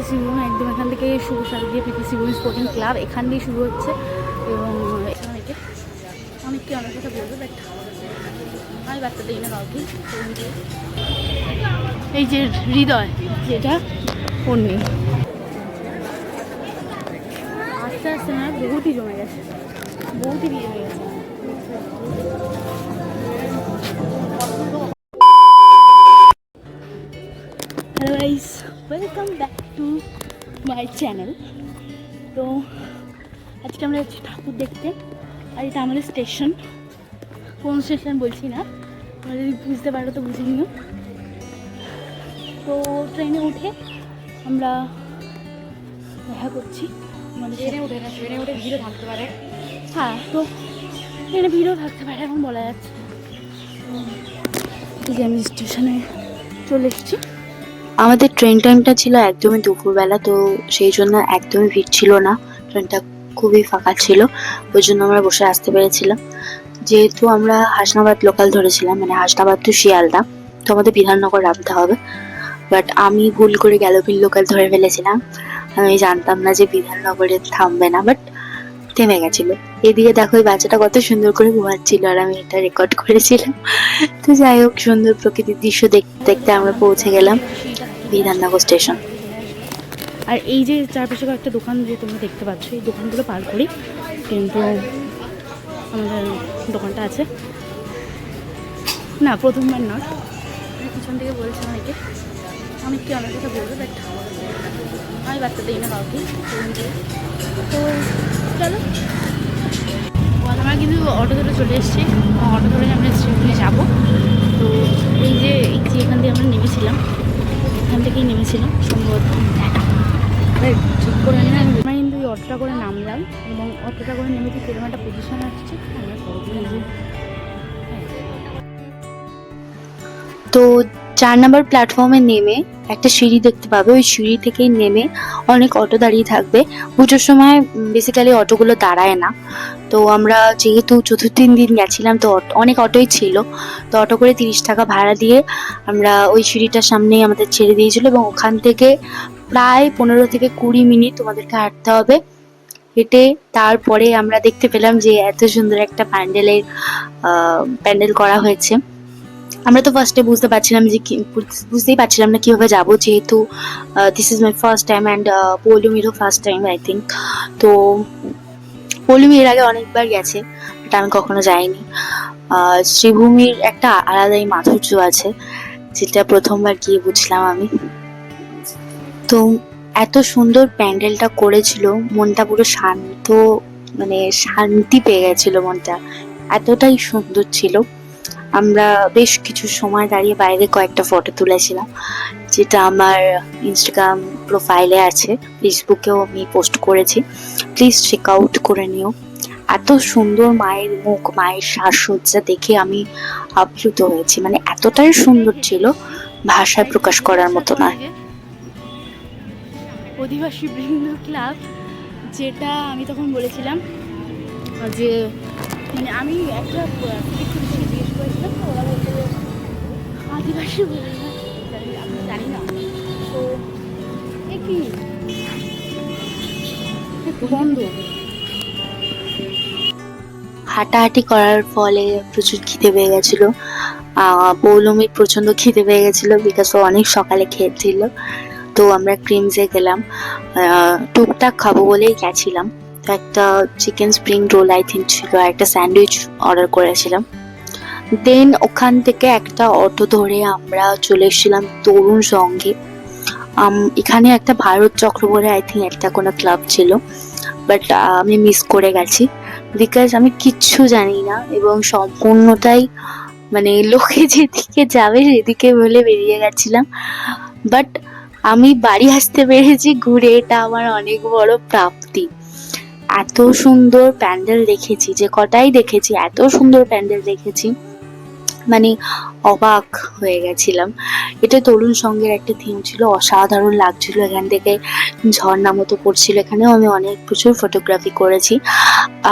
PPC ভবন একদম এখান থেকে শুরু, সারিয়ে পিপিসি ভবন স্পোর্টিং ক্লাব এখান দিয়ে শুরু হচ্ছে। এবং এখানে অনেককে অনেক কথা বলবে, বাট আমি বার্তা দিই না কাউকে। এই যে হৃদয়, যেটা ফোন নেই, আস্তে আস্তে না বহুতই জমে গেছে, বহুতই বিয়ে হয়ে গেছে। Hello guys, welcome back to my channel. তো আজকে আমরা যাচ্ছি ঠাকুর দেখতে, আর এটা আমাদের স্টেশন। কোন স্টেশন বলছি না, তোমরা যদি বুঝতে পারো তো বুঝে নিও। তো ট্রেনে উঠে আমরা দেখা করছি। ট্রেনে উঠে না, ট্রেনে উঠে ভিড়ও থাকতে পারে। হ্যাঁ, তো ট্রেনে ভিড়ও থাকতে পারে, এখন বলা যাচ্ছে। এই যে আমি স্টেশনে চলে এসেছি। আমাদের ট্রেন টাইমটা ছিল একদমই দুপুরবেলা, তো সেই জন্য একদমই ভিড় ছিল না, ট্রেনটা খুবই ফাঁকা ছিল, ওই জন্য আমরা বসে আসতে পেরেছিলাম। যেহেতু আমরা হাসনাবাদ লোকাল ধরেছিলাম, মানে হাসনাবাদ টু শিয়ালদা, তো আমাদের বিধাননগর নামতে হবে, বাট আমি ভুল করে গ্যালোপিন লোকাল ধরে ফেলেছিলাম। আমি জানতাম না যে বিধাননগরে থামবে না, বাট থেমে গেছিল। এদিকে দেখো এই বাচ্চাটা কত সুন্দর করে ঘুমাচ্ছিল, আর আমি এটা রেকর্ড করেছিলাম। তো যাই হোক, সুন্দর প্রকৃতির দৃশ্য দেখতে দেখতে আমরা পৌঁছে গেলাম বিধাননগর স্টেশন। আর এই যে চারপাশে কয়েকটা দোকান যে তোমরা দেখতে পাচ্ছ, এই দোকানগুলো পার করি, কিন্তু আমাদের দোকানটা আছে না, প্রথমবার নয়। পিছন থেকে বলছে অনেককে অনেক কথা বলবে, বাট আমি বার্তা দিই না কাউকে। তো চলো, আমরা কিন্তু অটো ধরে চলে এসেছি, অটো ধরে আমরা স্টেশনে যাবো। তো এই যে এখান দিয়ে আমরা নেমেছিলাম, এখান থেকেই নেমেছিলাম সম্ভবত, ঠিক করে নিয়ে আমরা কিন্তু এই অটোটা করে নামলাম, এবং অটোটা করে নেমেছি সেরকম একটা পজিশন আসছে। তো 4 নম্বর প্ল্যাটফর্মে নেমে একটা সিঁড়ি দেখতে পাবে, ওই সিঁড়ি থেকেই নেমে অনেক অটো দাঁড়িয়ে থাকবে। পুজোর সময় বেসিক্যালি অটোগুলো দাঁড়ায় না, তো আমরা যেহেতু চতুর্থ দিন গেছিলাম, তো অনেক অটোই ছিল, তো অটো করে 30 টাকা ভাড়া দিয়ে আমরা ওই সিঁড়িটার সামনেই আমাদের ছেড়ে দিয়েছিল, এবং ওখান থেকে প্রায় 15 থেকে 20 মিনিট তোমাদেরকে হাঁটতে হবে হেঁটে। তারপরে আমরা দেখতে পেলাম যে এত সুন্দর একটা প্যান্ডেল করা হয়েছে। আমরা তো ফার্স্টে বুঝতেই পারছিলাম না কিভাবে যাবো, যেহেতু this is my first time, and পৌলুমিরও ফার্স্ট টাইম আই থিঙ্ক। তো পৌলুমি এর আগে অনেকবার গেছে, বাট আমি কখনো যাইনি। শ্রীভূমির একটা আলাদাই মাধুর্য আছে, যেটা প্রথমবার গিয়ে বুঝলাম আমি। তো এত সুন্দর প্যান্ডেলটা করেছিল, মনটা পুরো শান্ত, মানে শান্তি পেয়ে গেছিল মনটা, এতটাই সুন্দর ছিল। আমরা বেশ কিছু সময় দাঁড়িয়ে বাইরে কয়েকটা ফটো তুলেছিলাম, যেটা আমার ইনস্টাগ্রাম প্রোফাইলে আছে, ফেসবুকেও আমি পোস্ট করেছি, প্লিজ চেক আউট করে নিও। এত সুন্দর মায়ের মুখ, মায়ের সাজসজ্জা দেখে আমি আপ্লুত হয়েছি, মানে এতটাই সুন্দর ছিল, ভাষায় প্রকাশ করার মতো নয়। অধিবাসী বৃন্দ ক্লাব, যেটা আমি তখন বলেছিলাম যে, মানে আমি একটা জিজ্ঞেস করেছিলাম, তো ওরা বলছে যে আদিবাসী আমি জানি না। তো কি বন্ধ, হাঁটাহাঁটি করার ফলে প্রচুর খিদে পেয়ে গেছিল। পৌলমীর প্রচন্ড খিদে পেয়ে গেছিল, বিকজ ও অনেক সকালে খেয়েছিল। তো আমরা ক্রিমসে গেলাম, টুকটাক খাবো বলেই গেছিলাম। তো একটা chicken spring roll I think ছিল, আর একটা স্যান্ডউইচ অর্ডার করেছিলাম। দেন ওখান থেকে একটা অটো ধরে আমরা চলে এসেছিলাম তরুণ সঙ্গে। এখানে একটা ভারত চক্র বলে আই থিঙ্ক একটা কোনো ক্লাব ছিল, বাট আমি মিস করে গেছি, বিকজ আমি কিচ্ছু জানি না, এবং সম্পূর্ণটাই মানে লোকে যেদিকে যাবে সেদিকে বলে বেরিয়ে গেছিলাম। বাট আমি বাড়ি আসতে পেরেছি ঘুরে, এটা আমার অনেক বড় প্রাপ্তি। এত সুন্দর প্যান্ডেল দেখেছি, যে কটাই দেখেছি এত সুন্দর প্যান্ডেল দেখেছি, মানে অবাক হয়ে গেছিলাম। এটা তরুণ সঙ্গের একটা থিম ছিল, অসাধারণ লাগছিল, এখান থেকে ঝর্ণা মতো পড়ছিল, এখানেও আমি অনেক প্রচুর ফটোগ্রাফি করেছি।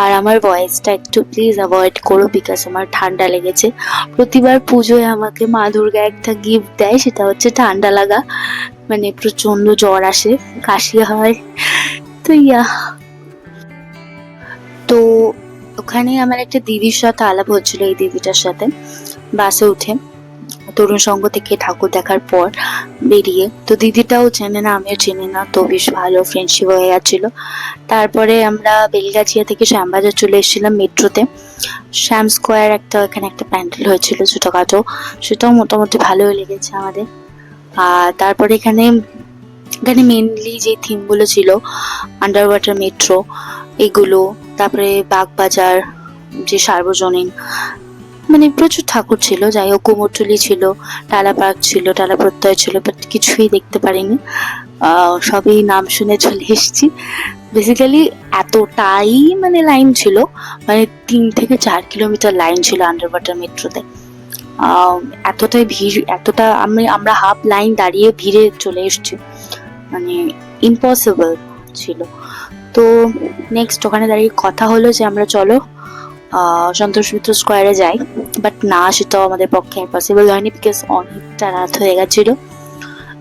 আর আমার ভয়েসটা একটু প্লিজ অ্যাভয়েড করো, বিকজ আমার ঠান্ডা লেগেছে। প্রতিবার পুজোয় আমাকে মা দুর্গা একটা গিফট দেয়, সেটা হচ্ছে ঠান্ডা লাগা। মানে প্রচন্ড জ্বর আসে, কাশি হয়। তো তো ওখানে আমার একটা দিদির সাথে আলাপ হচ্ছিল, এই দিদিটার সাথে বাসে উঠে তরুণ সংঘ থেকে ঠাকুর দেখার পর বেরিয়ে। তো দিদিটাও চেনে না, আমিও চিনি না, তো বেশ ভালো ফ্রেন্ডশিপ হয়ে গেছিল। তারপরে আমরা বেলগাছিয়া থেকে শ্যামবাজার চলে এসেছিলাম মেট্রোতে। শ্যাম স্কোয়ার এখানে একটা প্যান্ডেল হয়েছিল ছোটখাটো, সেটাও মোটামুটি ভালোই লেগেছে আমাদের। আর তারপরে এখানে মেনলি যে থিমগুলো ছিল, আন্ডার ওয়াটার মেট্রো এগুলো, তারপরে বাগবাজার, যে সার্বজনীন, মানে প্রচুর ঠাকুর ছিল। যাই হোক, কুমোরটুলি ছিল, টালা পার্ক ছিল, টালা প্রত্যয় ছিল, বাট কিছুই দেখতে পারিনি। সবই নাম শুনে চলে এসেছি। বেসিক্যালি এতটাই মানে লাইন ছিল, মানে 3 থেকে 4 কিলোমিটার লাইন ছিল আন্ডার ওয়াটার মেট্রোতে। এতটাই ভিড়, আমরা হাফ লাইন দাঁড়িয়ে ভিড়ে চলে এসেছি, মানে ইম্পসিবল ছিল। তো নেক্সট ওখানে দাঁড়িয়ে কথা হলো যে আমরা চলো সন্তোষ মিত্র স্কোয়ারে যাই, বাট না, সেটাও আমাদের পক্ষে ইম্পসিবল হয়নি, বিকজ অনেকটা রাত হয়ে গেছিল।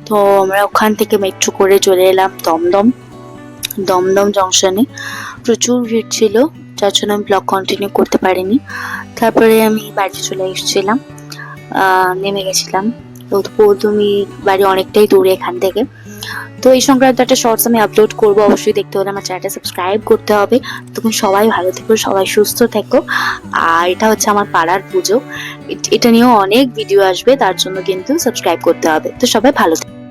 তো আমরা ওখান থেকে মেট্রো করে চলে এলাম দমদম জংশনে। প্রচুর ভিড় ছিল, যার জন্য আমি ব্লগ কন্টিনিউ করতে পারিনি। তারপরে আমি বাড়ি চলে এসেছিলাম, নেমে গেছিলাম। তো তুমি বাড়ি অনেকটাই দূরে এখান থেকে। তো এই সংক্রান্ত একটা শর্টস আমি আপলোড করবো, অবশ্যই দেখতে হলে আমার চ্যানেলটা সাবস্ক্রাইব করতে হবে। তখন সবাই ভালো থেকো, সবাই সুস্থ থেকো। আর এটা হচ্ছে আমার পাড়ার পুজো, এটা নিয়েও অনেক ভিডিও আসবে, তার জন্য কিন্তু সাবস্ক্রাইব করতে হবে। তো সবাই ভালো থেকো।